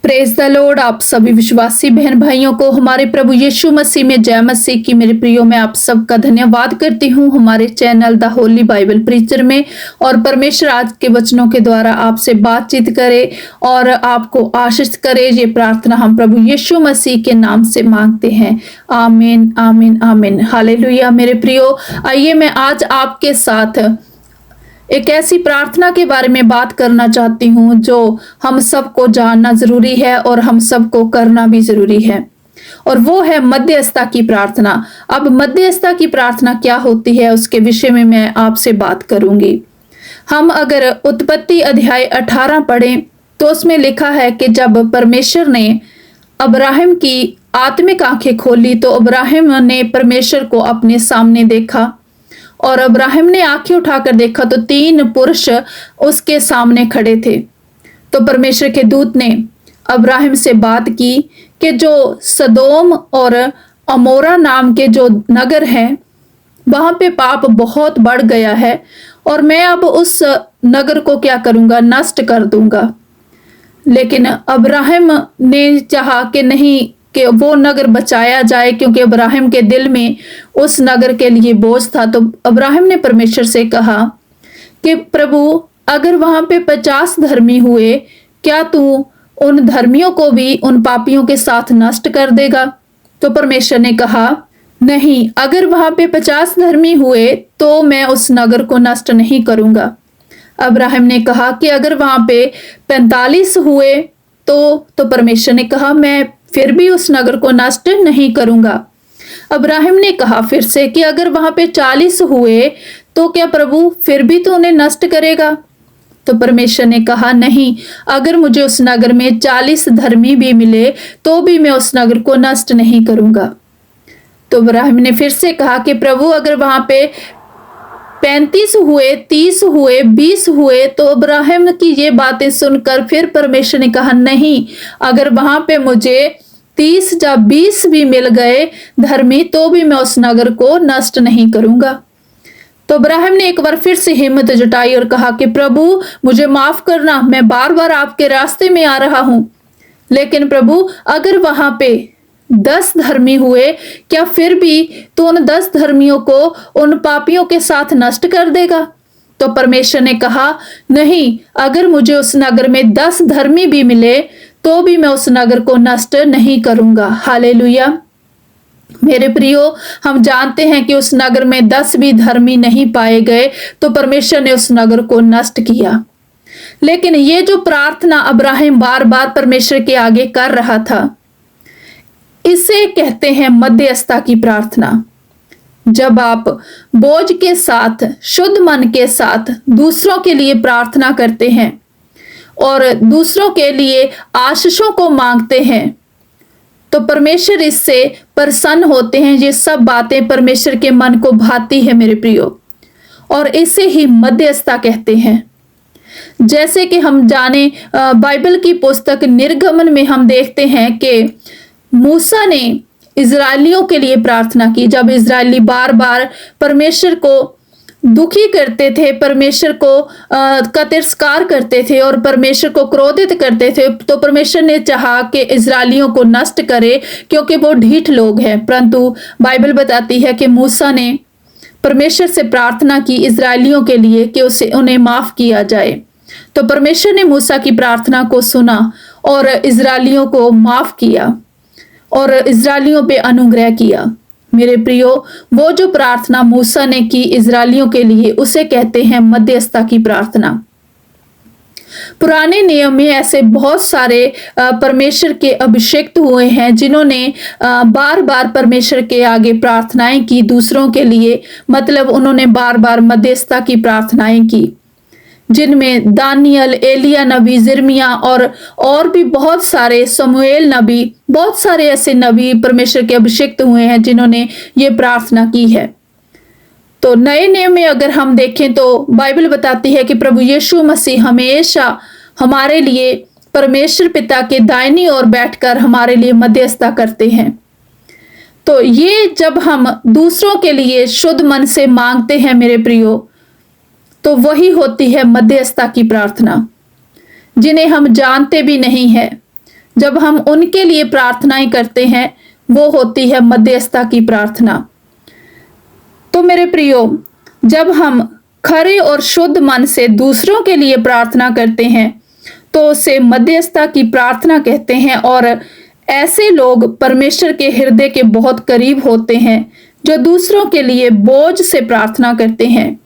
Praise the Lord. आप सभी विश्वासी बहन भाइयों को हमारे प्रभु यीशु मसीह में जय मसीह की मेरे प्रियो में आप सबका धन्यवाद करती हूँ हमारे channel the Holi Bible preacher में। और परमेश्वर आज के वचनों के द्वारा आपसे बातचीत करे और आपको आशीष करे, ये प्रार्थना हम प्रभु यीशु मसीह के नाम से मांगते हैं। आमीन आमीन आमीन हालेलुया। मेरे प्रियो, आइए मैं आज आपके साथ एक ऐसी प्रार्थना के बारे में बात करना चाहती हूँ जो हम सबको जानना जरूरी है और हम सबको करना भी जरूरी है, और वो है मध्यस्थता की प्रार्थना। अब मध्यस्थता की प्रार्थना क्या होती है उसके विषय में मैं आपसे बात करूंगी। हम अगर उत्पत्ति अध्याय 18 पढ़ें तो उसमें लिखा है कि जब परमेश्वर ने अब्राहम की आत्मिक आंखें खोली तो अब्राहम ने परमेश्वर को अपने सामने देखा, और अब्राहम ने आंखें उठाकर देखा तो 3 पुरुष उसके सामने खड़े थे। तो परमेश्वर के दूत ने अब्राहम से बात की कि जो सदोम और अमोरा नाम के जो नगर हैं वहां पे पाप बहुत बढ़ गया है, और मैं अब उस नगर को क्या करूंगा, नष्ट कर दूंगा। लेकिन अब्राहम ने चाहा कि नहीं, कि वो नगर बचाया जाए, क्योंकि अब्राहम के दिल में उस नगर के लिए बोझ था। तो अब्राहम ने परमेश्वर से कहा कि प्रभु, अगर वहां पे 50 धर्मी हुए, क्या तू उन धर्मियों को भी उन पापियों के साथ नष्ट कर देगा? तो परमेश्वर ने कहा नहीं, अगर वहां पे 50 धर्मी हुए तो मैं उस नगर को नष्ट नहीं करूंगा। अब्राहम ने कहा कि अगर वहां पे 45 हुए तो परमेश्वर ने कहा मैं फिर भी उस नगर को नष्ट नहीं करूंगा। अब्राहम ने कहा फिर से कि अगर वहां पे 40 हुए तो क्या प्रभु फिर भी तो उन्हें नष्ट करेगा? तो परमेश्वर ने कहा नहीं, अगर मुझे उस नगर में 40 धर्मी भी मिले तो भी मैं उस नगर को नष्ट नहीं करूंगा। तो अब्राहम ने फिर से कहा कि प्रभु, अगर वहां पे 35 हुए, 30 हुए, 20 हुए, तो अब्राहम की ये बातें सुनकर फिर परमेश्वर ने कहा नहीं, अगर वहां पे मुझे 30 या 20 भी मिल गए धर्मी तो भी मैं उस नगर को नष्ट नहीं करूंगा। तो अब्राहम ने एक बार फिर से हिम्मत जुटाई और कहा कि प्रभु मुझे माफ करना, मैं बार बार आपके रास्ते में आ रहा हूं, लेकिन प्रभु अगर वहां पे 10 धर्मी हुए, क्या फिर भी तो उन 10 धर्मियों को उन पापियों के साथ नष्ट कर देगा? तो परमेश्वर ने कहा नहीं, अगर मुझे उस नगर में 10 धर्मी भी मिले तो भी मैं उस नगर को नष्ट नहीं करूंगा। हालेलुया। मेरे प्रियो, हम जानते हैं कि उस नगर में 10 भी धर्मी नहीं पाए गए तो परमेश्वर ने उस नगर को नष्ट किया। लेकिन ये जो प्रार्थना अब्राहम बार बार परमेश्वर के आगे कर रहा था, इसे कहते हैं मध्यस्थता की प्रार्थना। जब आप बोझ के साथ, शुद्ध मन के साथ दूसरों के लिए प्रार्थना करते हैं और दूसरों के लिए आशीषों को मांगते हैं तो परमेश्वर इससे प्रसन्न होते हैं। ये सब बातें परमेश्वर के मन को भाती है मेरे प्रियो, और इसे ही मध्यस्थता कहते हैं। जैसे कि हम जाने, बाइबल की पुस्तक निर्गमन में हम देखते हैं कि मूसा ने इजरायलियों के लिए प्रार्थना की। जब इजरायली बार बार परमेश्वर को दुखी करते थे, परमेश्वर को का तिरस्कार करते थे और परमेश्वर को क्रोधित करते थे, तो परमेश्वर ने चाहा कि इजरायलियों को नष्ट करे क्योंकि वो ढीठ लोग हैं। परंतु बाइबल बताती है कि मूसा ने परमेश्वर से प्रार्थना की इजरायलियों के लिए कि उन्हें माफ किया जाए। तो परमेश्वर ने मूसा की प्रार्थना को सुना और इजरायलियों को माफ किया और इजरायलियों पे अनुग्रह किया। मेरे प्रियो, वो जो प्रार्थना मूसा ने की इजरायलियों के लिए, उसे कहते हैं मध्यस्थता की प्रार्थना। पुराने नियम में ऐसे बहुत सारे परमेश्वर के अभिषिक्त हुए हैं जिन्होंने बार बार परमेश्वर के आगे प्रार्थनाएं की दूसरों के लिए, मतलब उन्होंने बार बार मध्यस्थता की प्रार्थनाएं की, जिनमें दानियल, एलिया नबी, जिर्मिया और भी बहुत सारे, समूएल नबी, बहुत सारे ऐसे नबी परमेश्वर के अभिषिक्त हुए हैं जिन्होंने ये प्रार्थना की है। तो नए नियम में अगर हम देखें तो बाइबल बताती है कि प्रभु यीशु मसीह हमेशा हमारे लिए परमेश्वर पिता के दाहिनी ओर बैठकर हमारे लिए मध्यस्थता करते हैं। तो ये जब हम दूसरों के लिए शुद्ध मन से मांगते हैं मेरे प्रियो, तो वही होती है मध्यस्थता की प्रार्थना। जिन्हें हम जानते भी नहीं है, जब हम उनके लिए प्रार्थनाएं करते हैं वो होती है मध्यस्थता की प्रार्थना। तो मेरे प्रियो, जब हम खरे और शुद्ध मन से दूसरों के लिए प्रार्थना करते हैं तो उसे मध्यस्थता की प्रार्थना कहते हैं। और ऐसे लोग परमेश्वर के हृदय के बहुत करीब होते हैं जो दूसरों के लिए बोझ से प्रार्थना करते हैं।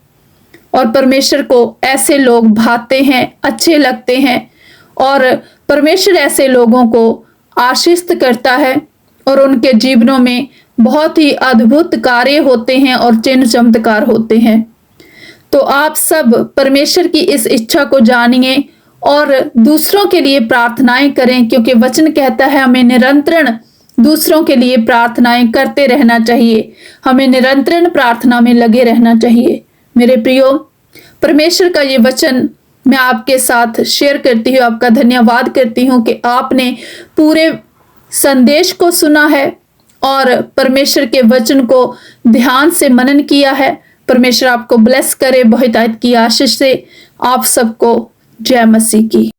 और परमेश्वर को ऐसे लोग भाते हैं, अच्छे लगते हैं, और परमेश्वर ऐसे लोगों को आशीषित करता है और उनके जीवनों में बहुत ही अद्भुत कार्य होते हैं और चिन्ह चमत्कार होते हैं। तो आप सब परमेश्वर की इस इच्छा को जानिए और दूसरों के लिए प्रार्थनाएं करें, क्योंकि वचन कहता है हमें निरंतर दूसरों के लिए प्रार्थनाएं करते रहना चाहिए, हमें निरंतर प्रार्थना में लगे रहना चाहिए। मेरे प्रियो, परमेश्वर का ये वचन मैं आपके साथ शेयर करती हूँ। आपका धन्यवाद करती हूँ कि आपने पूरे संदेश को सुना है और परमेश्वर के वचन को ध्यान से मनन किया है। परमेश्वर आपको ब्लेस करे बहुतायत की आशीष से। आप सबको जय मसीह की।